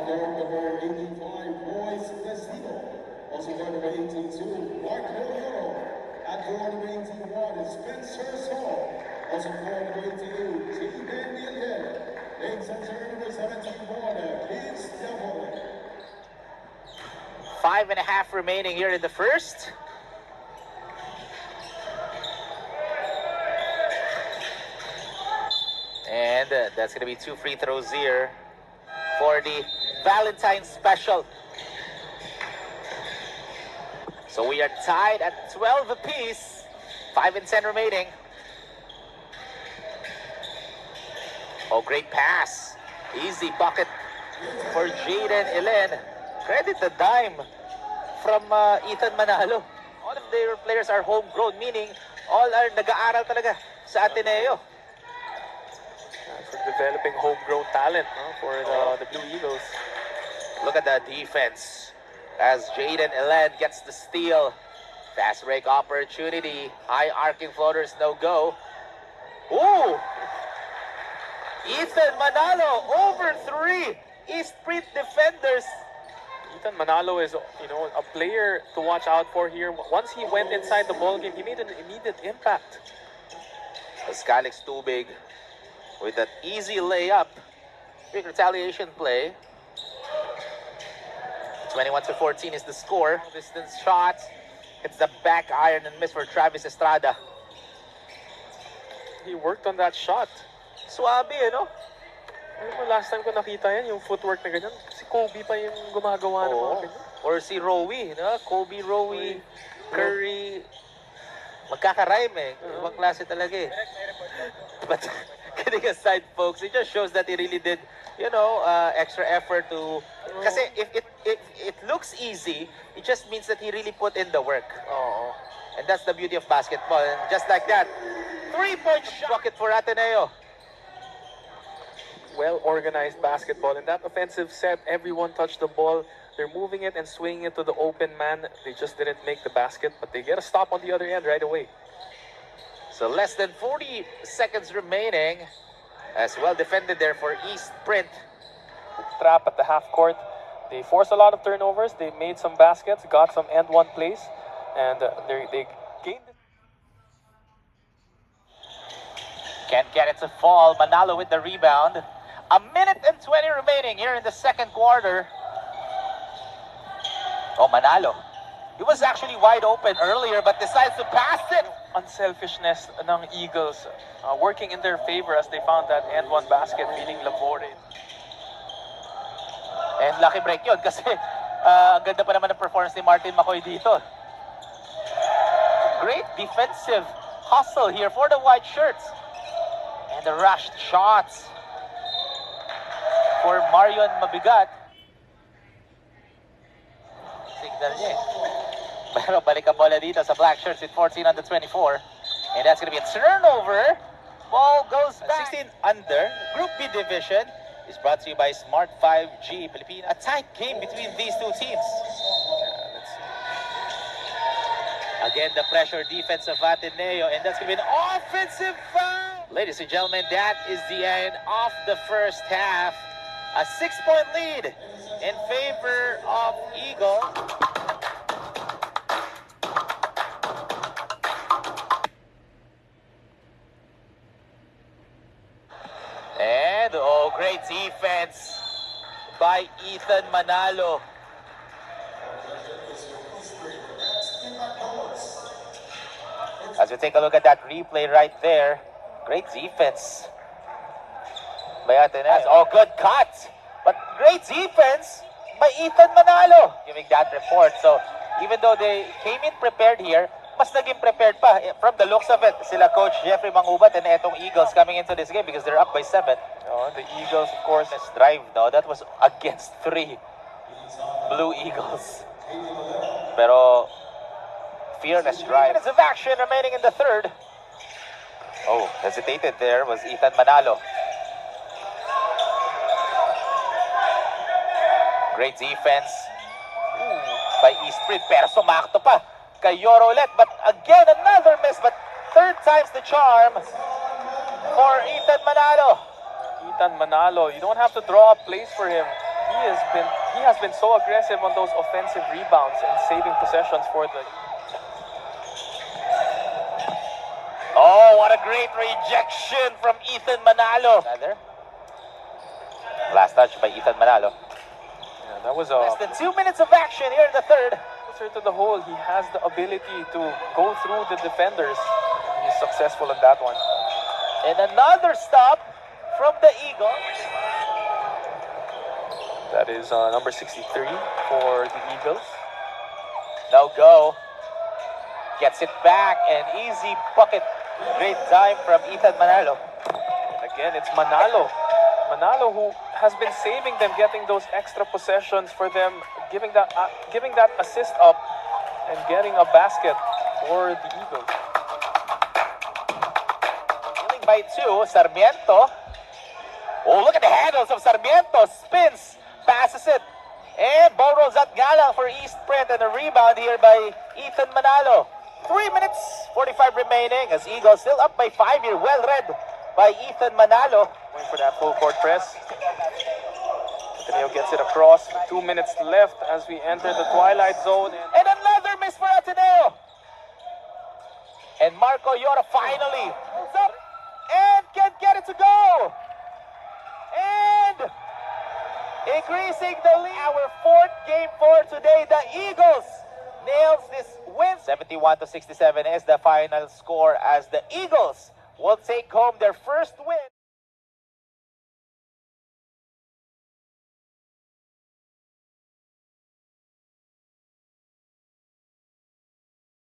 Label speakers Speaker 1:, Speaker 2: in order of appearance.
Speaker 1: guard number 85, Royce Vestido. Also guard number 82, Mark Moriano. At guard number 81, Spencer Saul. Also guard number 82, T-Ben Nielsen. Lane center number 71, Keith Devil.
Speaker 2: 5.5 remaining here in the first. And that's going to be 2 free throws here for the Valentine's special. So we are tied at 12 apiece. 5 and 10 remaining. Oh, great pass. Easy bucket for Jaden Elen. Credit the dime from Ethan Manalo. All of their players are homegrown, meaning all are nag-aaral talaga sa Ateneo.
Speaker 3: For developing homegrown talent for the Blue Eagles.
Speaker 2: Look at the defense as Jaden Elen gets the steal. Fast break opportunity. High arcing floaters, no go. Ooh! Ethan Manalo over 3 East Print defenders.
Speaker 3: Ethan Manalo is, a player to watch out for here. Once he went inside the ball game, he made an immediate impact.
Speaker 2: Skylex Tubig with that easy layup. Big retaliation play. 21-14 is the score. Distance shot. It's the back iron and miss for Travis Estrada.
Speaker 3: He worked on that shot.
Speaker 2: Swabe,
Speaker 3: Alam mo, last time ko nakita yan, yung footwork na ganyan, si Kobe pa yung gumagawa ng mga ganyan.
Speaker 2: Or si Rowie, Kobe, Rowie, Curry. Magkakarime Ibang klase talaga But kidding aside, folks, it just shows that he really did, extra effort to... Kasi if it looks easy, it just means that he really put in the work. And that's the beauty of basketball. And just like that, 3-point bucket for Ateneo.
Speaker 3: Well-organized basketball. In that offensive set, everyone touched the ball. They're moving it and swinging it to the open man. They just didn't make the basket, but they get a stop on the other end right away.
Speaker 2: So less than 40 seconds remaining. As well defended there for East Print.
Speaker 3: Trap at the half court. They forced a lot of turnovers. They made some baskets, got some end-one plays, and they gained it.
Speaker 2: Can't get it to fall. Manalo with the rebound. 1:20 remaining here in the second quarter. Oh, Manalo. He was actually wide open earlier but decides to pass it.
Speaker 3: Unselfishness ng Eagles working in their favor as they found that end-one basket beating Labore.
Speaker 2: And lucky break yun kasi ang ganda pa naman ng performance ni Martin Macoy dito. Great defensive hustle here for the white shirts. And the rushed shots for Marion Mabigat. Signal niya Pero balik ang bola dito sa black shirts with 14 under 24. And that's going to be a turnover. Ball goes back. 16 under. Group B division is brought to you by Smart 5G Philippines. A tight game between these two teams. Again, the pressure defense of Ateneo. And that's going to be an offensive foul. Ladies and gentlemen, that is the end of the first half. A 6-point lead in favor of Eagle. And, great defense by Ethan Manalo. As we take a look at that replay right there, great defense by Ateneo. Oh, good cut. But great defense by Ethan Manalo. Giving that report. So, even though they came in prepared here, mas naging prepared pa. From the looks of it, sila Coach Jeffrey Mangubat and etong Eagles coming into this game because they're up by 7.
Speaker 3: The Eagles, of course,
Speaker 2: this drive, that was against 3 Blue Eagles. Pero, fearless drive. 3 minutes of action remaining in the third. Oh, hesitated there was Ethan Manalo. Great defense by East Print. Pero sumakto pa kay Yoro ulit. But again, another miss. But third time's the charm for Ethan Manalo.
Speaker 3: Ethan Manalo, you don't have to draw up plays for him. he has been so aggressive on those offensive rebounds and saving possessions for the.
Speaker 2: Oh, what a great rejection from Ethan Manalo. Last touch by Ethan Manalo.
Speaker 3: Yeah, that was
Speaker 2: Less than 2 minutes of action here in the third.
Speaker 3: closer to the hole. He has the ability to go through the defenders. He's successful in that one.
Speaker 2: And another stop from the Eagles.
Speaker 3: That is number 63 for the Eagles.
Speaker 2: No go. Gets it back and easy bucket. Great time from Ethan Manalo.
Speaker 3: And again, it's Manalo. Manalo who has been saving them, getting those extra possessions for them, giving that assist up and getting a basket for the Eagles.
Speaker 2: Leading by 2, Sarmiento. Oh, look at the handles of Sarmiento. Spins, passes it. And ball rolls at Galang for East Print, and a rebound here by Ethan Manalo. 3 minutes, 45 remaining as Eagles still up by 5 here. Well read by Ethan Manalo.
Speaker 3: Going for that full court press. Ateneo gets it across. 2 minutes left as we enter the twilight zone.
Speaker 2: And another miss for Ateneo. And Marco Yora finally moves up and can get it to go. And increasing the lead. Our fourth game for today. The Eagles nails this win. 71-67 is the final score as the Eagles will take home their first win.